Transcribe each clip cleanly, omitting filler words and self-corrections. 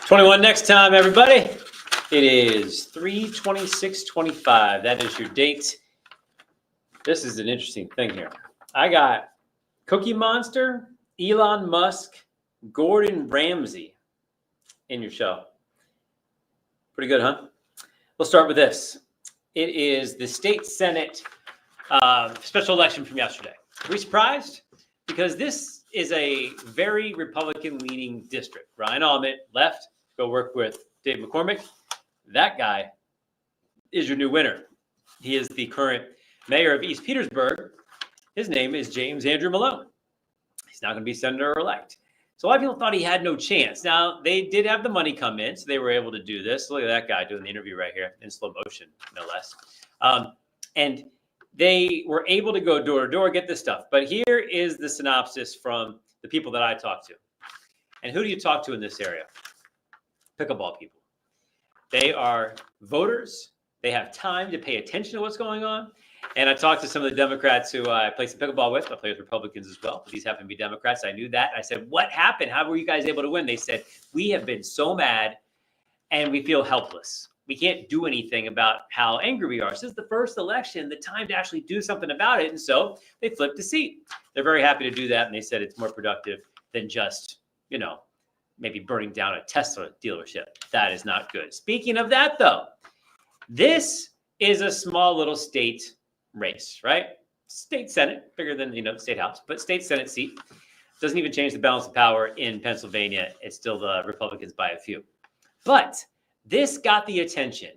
21 next time, everybody. It is 3/26/25. That is your date. This is an interesting thing here. I got Cookie Monster, Elon Musk, Gordon Ramsay in your show. Pretty good, huh? We'll start with this. It is the state Senate special election from yesterday. Are we surprised? Because this is a very Republican-leaning district. Ryan Allmett left, go work with Dave McCormick. That guy is your new winner. He is the current mayor of East Petersburg. His name is James Andrew Malone. He's not going to be senator-elect. So a lot of people thought he had no chance. Now, they did have the money come in, so they were able to do this. Look at that guy doing the interview right here in slow motion, no less. And they were able to go door to door, get this stuff. But here is the synopsis from the people that I talked to. And who do you talk to in this area? Pickleball people. They are voters. They have time to pay attention to what's going on. And I talked to some of the Democrats who I play some pickleball with. I play with Republicans as well. But these happen to be Democrats. I knew that. I said, what happened? How were you guys able to win? They said, we have been so mad and we feel helpless. We can't do anything about how angry we are. This is the first election, the time to actually do something about it. And so they flipped a seat. They're very happy to do that. And they said it's more productive than just, maybe burning down a Tesla dealership. That is not good. Speaking of that, though, this is a small little state race, right? State Senate, bigger than, the state house, but state Senate seat. Doesn't even change the balance of power in Pennsylvania. It's still the Republicans by a few. But this got the attention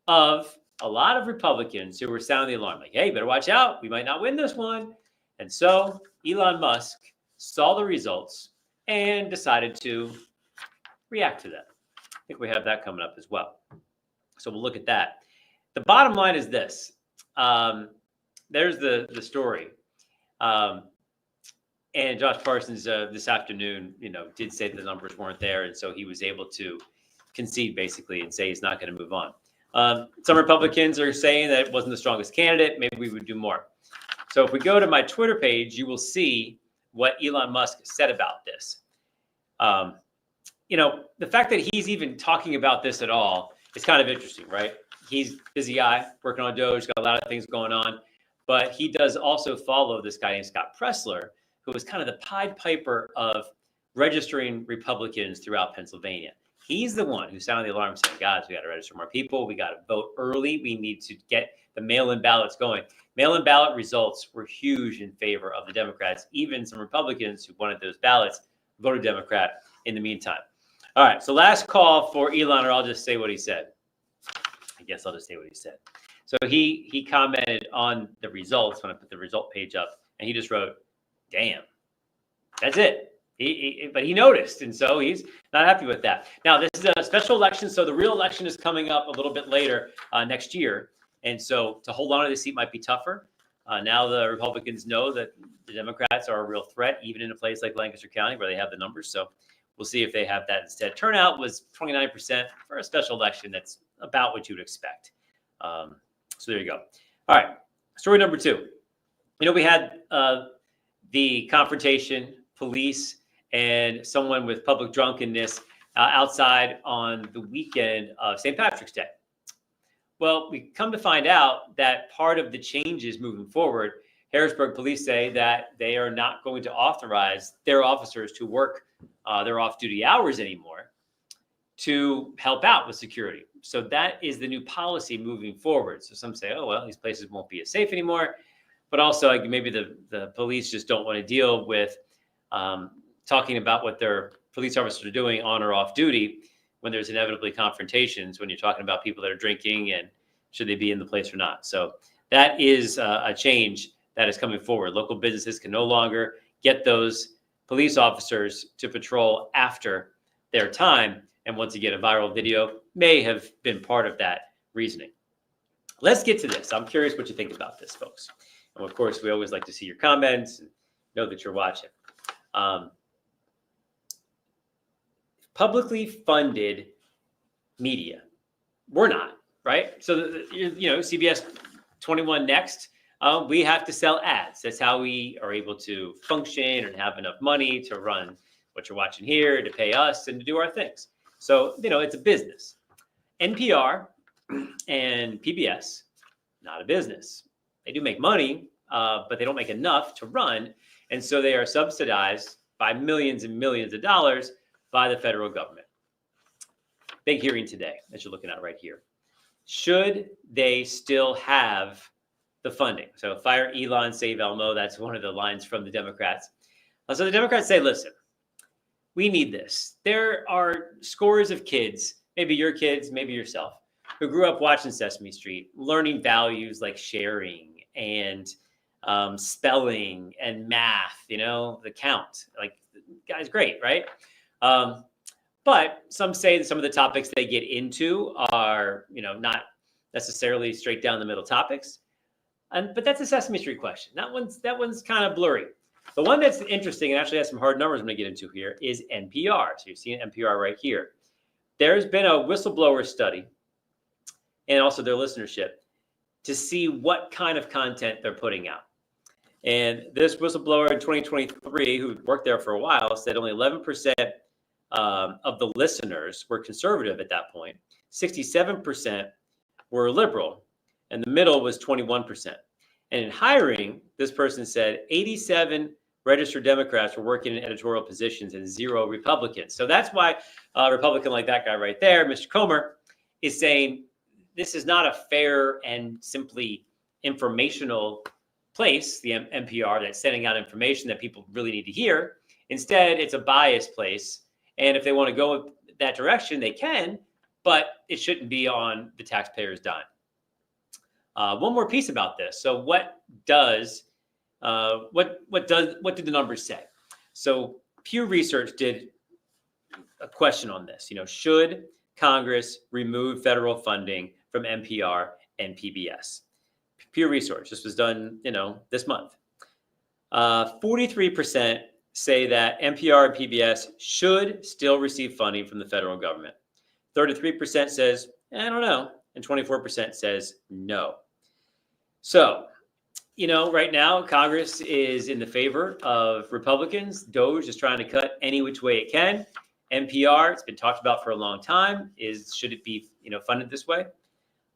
of a lot of Republicans who were sounding the alarm, like, hey, better watch out. We might not win this one. And so Elon Musk saw the results and decided to react to them. I think we have that coming up as well. So we'll look at that. The bottom line is this. There's the story. And Josh Parsons this afternoon, did say that the numbers weren't there. And so he was able to concede basically and say he's not going to move on. Some Republicans are saying that it wasn't the strongest candidate. Maybe we would do more. So if we go to my Twitter page, you will see what Elon Musk said about this. The fact that he's even talking about this at all is kind of interesting, right? He's a busy guy working on Doge, got a lot of things going on, but he does also follow this guy named Scott Pressler, who was kind of the Pied Piper of registering Republicans throughout Pennsylvania. He's the one who sounded the alarm saying, guys, we got to register more people. We got to vote early. We need to get the mail-in ballots going. Mail-in ballot results were huge in favor of the Democrats. Even some Republicans who wanted those ballots voted Democrat in the meantime. All right, so last call for Elon, or I'll just say what he said. I guess I'll just say what he said. So he commented on the results when I put the result page up, and he just wrote, damn, that's it. But he noticed, and so he's not happy with that. Now, this is a special election, so the real election is coming up a little bit later next year. And so to hold on to the seat might be tougher. Now the Republicans know that the Democrats are a real threat, even in a place like Lancaster County where they have the numbers. So we'll see if they have that instead. Turnout was 29% for a special election. That's about what you would expect. So there you go. All right, story number two. We had the confrontation, police, and someone with public drunkenness outside on the weekend of St. Patrick's Day. Well, we come to find out that part of the changes moving forward, Harrisburg police say that they are not going to authorize their officers to work their off-duty hours anymore to help out with security. So that is the new policy moving forward. So some say, oh, well, these places won't be as safe anymore. But also maybe the police just don't want to deal with talking about what their police officers are doing on or off duty when there's inevitably confrontations, when you're talking about people that are drinking and should they be in the place or not. So that is a change that is coming forward. Local businesses can no longer get those police officers to patrol after their time. And once again, a viral video may have been part of that reasoning. Let's get to this. I'm curious what you think about this, folks. And of course, we always like to see your comments and know that you're watching. Publicly funded media. We're not, right? So, CBS 21 Next, we have to sell ads. That's how we are able to function and have enough money to run what you're watching here, to pay us, and to do our things. So, it's a business. NPR and PBS, not a business. They do make money, but they don't make enough to run. And so they are subsidized by millions and millions of dollars by the federal government. Big hearing today that you're looking at right here. Should they still have the funding? So fire Elon, save Elmo. That's one of the lines from the Democrats. So the Democrats say, listen, we need this. There are scores of kids, maybe your kids, maybe yourself, who grew up watching Sesame Street, learning values like sharing and spelling and math, the count. Like, guy's great, right? But some say that some of the topics they get into are, not necessarily straight down the middle topics. But that's a Sesame Street question. That one's kind of blurry. The one that's interesting and actually has some hard numbers I'm going to get into here is NPR. So you're seeing NPR right here. There's been a whistleblower study and also their listenership to see what kind of content they're putting out. And this whistleblower in 2023, who worked there for a while, said only 11% of the listeners were conservative at that point. 67% were liberal, and the middle was 21%. And in hiring, this person said 87 registered Democrats were working in editorial positions and 0 Republicans. So that's why a Republican like that guy right there, Mr. Comer, is saying this is not a fair and simply informational place, the NPR, that's sending out information that people really need to hear. Instead, it's a biased place. And if they want to go that direction, they can, but it shouldn't be on the taxpayer's dime. One more piece about this. So what did the numbers say? So Pew Research did a question on this. Should Congress remove federal funding from NPR and PBS? Pew Research. This was done, this month. 43% say that NPR and PBS should still receive funding from the federal government. 33% says, I don't know, and 24% says no. So, right now, Congress is in the favor of Republicans. DOJ is trying to cut any which way it can. NPR, it's been talked about for a long time, should it be, funded this way?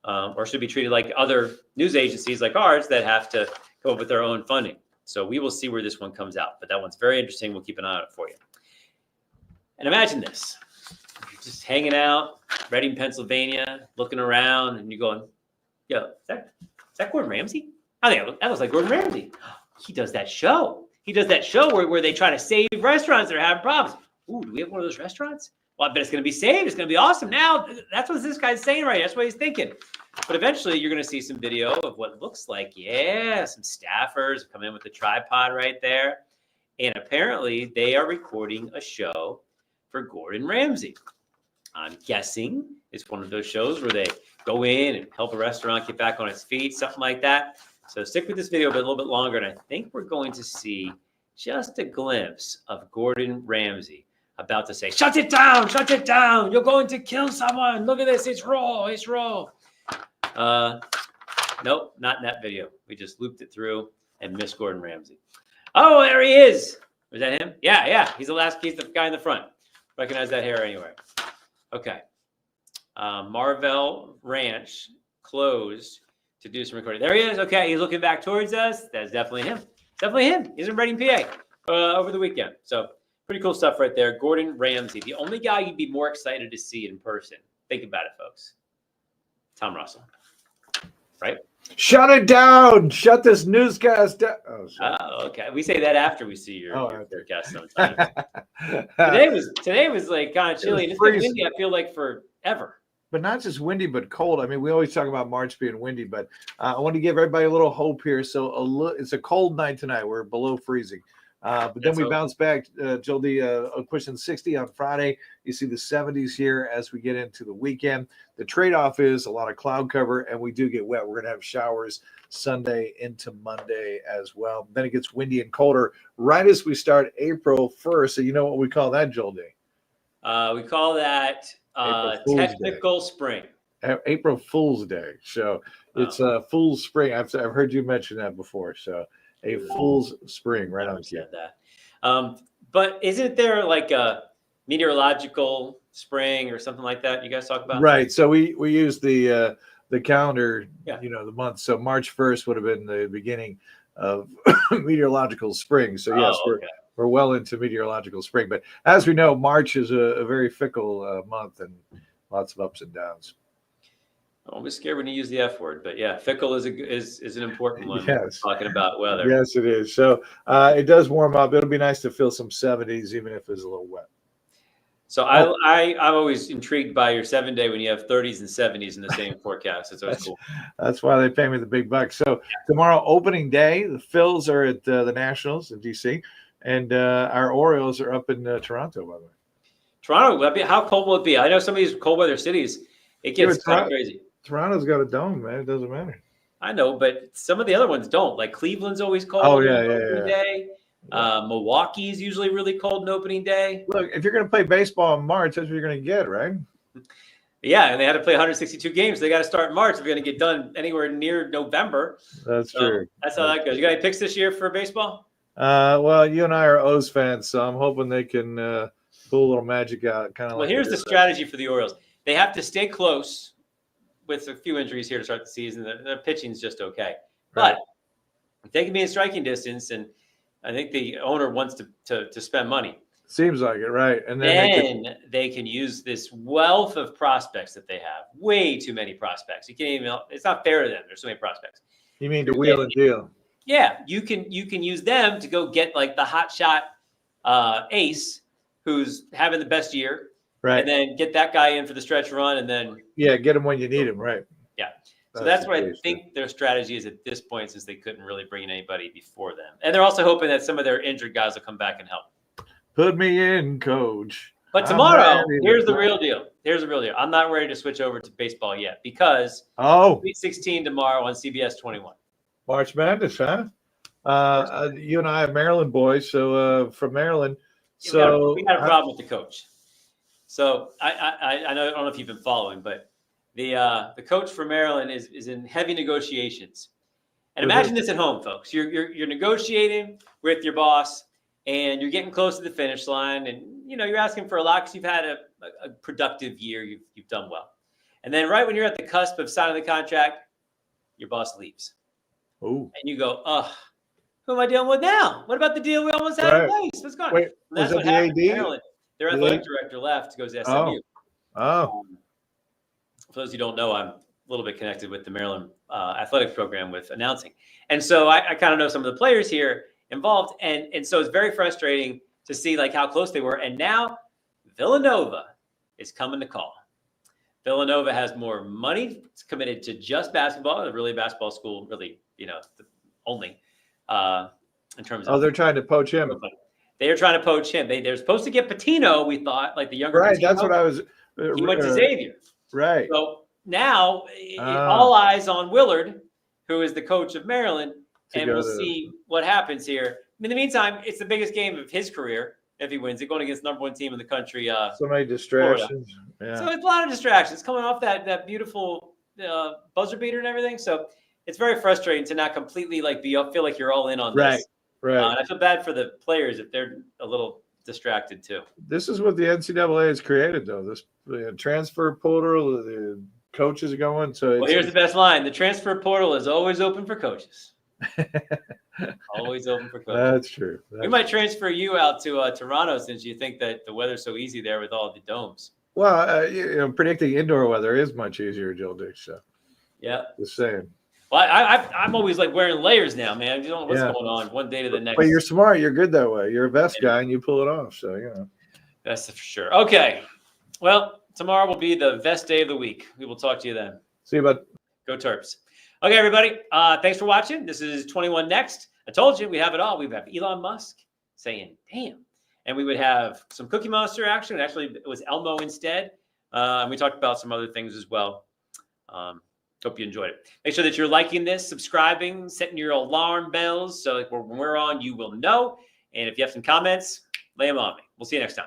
Or should it be treated like other news agencies like ours that have to come up with their own funding? So we will see where this one comes out. But that one's very interesting. We'll keep an eye on it for you. And imagine this. You're just hanging out, Reading, Pennsylvania, looking around, and you're going, yo, is that Gordon Ramsay? I think that looks like Gordon Ramsay. He does that show. He does that show where they try to save restaurants that are having problems. Ooh, do we have one of those restaurants? Well, I bet it's going to be saved. It's going to be awesome. Now, that's what this guy's saying right here. That's what he's thinking. But eventually, you're going to see some video of what looks like, some staffers come in with the tripod right there. And apparently, they are recording a show for Gordon Ramsay. I'm guessing it's one of those shows where they go in and help a restaurant get back on its feet, something like that. So stick with this video a little bit longer, and I think we're going to see just a glimpse of Gordon Ramsay about to say, shut it down, you're going to kill someone, look at this, it's raw. Nope, not in that video. We just looped it through and missed Gordon Ramsay. Oh, there he is. Was that him? Yeah, he's the guy in the front. Recognize that hair anyway. Okay. Marvell Ranch closed to do some recording. There he is. Okay, he's looking back towards us. That's definitely him. He's in Reading, PA over the weekend. So pretty cool stuff right there. Gordon Ramsay, the only guy you'd be more excited to see in person. Think about it, folks. Tom Russell, right? Shut it down. Shut this newscast down. Oh, okay. We say that after we see your forecast sometimes. Today was like kind of chilly. It's been windy, I feel like, forever. But not just windy, but cold. I mean, we always talk about March being windy, but I want to give everybody a little hope here. So it's a cold night tonight. We're below freezing. But then we bounce back, Joel D, pushing 60 on Friday. You see the 70s here as we get into the weekend. The trade-off is a lot of cloud cover, and we do get wet. We're going to have showers Sunday into Monday as well. Then it gets windy and colder right as we start April 1st. So you know what we call that, Joel D? We call that technical spring. April Fool's Day. So it's Fool's Spring. I've heard you mention that before. So a Fool's Spring right on the that. But isn't there like a meteorological spring or something like that you guys talk about? Right. So we use the calendar, Yeah. the month. So March 1st would have been the beginning of meteorological spring. So yes, okay. we're well into meteorological spring. But as we know, March is a very fickle month and lots of ups and downs. I'm always scared when you use the F word, but yeah, fickle is an important one. Yes. Talking about weather. Yes, it is. So it does warm up. It'll be nice to feel some 70s, even if it's a little wet. So I'm always intrigued by your 7-day when you have 30s and 70s in the same forecast. It's always cool. That's why they pay me the big bucks. So tomorrow, opening day, the Phils are at the Nationals in DC, and our Orioles are up in Toronto, by the way. Toronto, how cold will it be? I know some of these cold weather cities, it gets kind of crazy. Toronto's got a dome, man. It doesn't matter. I know, but some of the other ones don't. Like Cleveland's always cold. Oh, opening day. Milwaukee's usually really cold on opening day. Look, if you're going to play baseball in March, that's what you're going to get, right? Yeah, and they had to play 162 games. So they got to start in March if you're going to get done anywhere near November. That's true. That's how that goes. You got any picks this year for baseball? Well, you and I are O's fans, so I'm hoping they can pull a little magic out. Well, here's the strategy for the Orioles. They have to stay close with a few injuries here to start the season. Their pitching's just okay. But if they can be in striking distance, and I think the owner wants to spend money. Seems like it, right? And then they can use this wealth of prospects that they have. Way too many prospects. You can't even. It's not fair to them. There's so many prospects. You mean to wheel and deal? Yeah, you can use them to go get like the hot shot ace who's having the best year, right? And then get that guy in for the stretch run, and then get him when you need him, right? Yeah. So that's what I think their strategy is at this point, since they couldn't really bring in anybody before them, and they're also hoping that some of their injured guys will come back and help. Put me in, coach. But tomorrow, here's the real deal. Here's the real deal. I'm not ready to switch over to baseball yet because Sweet 16 tomorrow on CBS 21. March Madness, huh? You and I are Maryland boys, so from Maryland. So we had a problem with the coach. So I know, I don't know if you've been following, but the coach for Maryland is in heavy negotiations. And imagine this at home, folks. You're negotiating with your boss, and you're getting close to the finish line, and you're asking for a lot because you've had a productive year. You've done well, and then right when you're at the cusp of signing the contract, your boss leaves. Oh, and you go, who am I dealing with now? What about the deal we almost had in place? What's going on? Wait, was that the AD? Their athletic director left, goes to SMU. Oh. For those who don't know, I'm a little bit connected with the Maryland athletic program with announcing. And so I kind of know some of the players here involved. And so it's very frustrating to see like how close they were. And now Villanova is coming to call. Villanova has more money. It's committed to just basketball, really basketball school, really, only in terms of. Oh, they're trying to poach him. They are trying to poach him. They're supposed to get Patino, we thought, like the younger Right, Patino. that's what I was. He went to Xavier. Right. So now all eyes on Willard, who is the coach of Maryland, and we'll see what happens here. In the meantime, it's the biggest game of his career if he wins it, going against the #1 team in the country. So many distractions. Yeah. So it's a lot of distractions coming off that beautiful buzzer beater and everything. So it's very frustrating to not completely feel like you're all in on this. Right. And I feel bad for the players if they're a little distracted too. This is what the NCAA has created, though. This transfer portal, the coaches are going. So here's the best line: the transfer portal is always open for coaches. Always open for coaches. That's true. We might transfer you out to Toronto since you think that the weather's so easy there with all the domes. Well, predicting indoor weather is much easier, Joe Dick. So yeah, just saying. Well, I'm always wearing layers now, man. You don't know what's going on one day to the next. But you're smart. You're good that way. You're a vest guy, and you pull it off. So that's for sure. Okay. Well, tomorrow will be the best day of the week. We will talk to you then. See you, bud. Go Terps. Okay, everybody. Thanks for watching. This is 21 Next. I told you we have it all. We have Elon Musk saying, damn. And we would have some Cookie Monster action. Actually, it was Elmo instead. And we talked about some other things as well. Hope you enjoyed it. Make sure that you're liking this, subscribing, setting your alarm bells. So when we're on, you will know. And if you have some comments, lay them on me. We'll see you next time.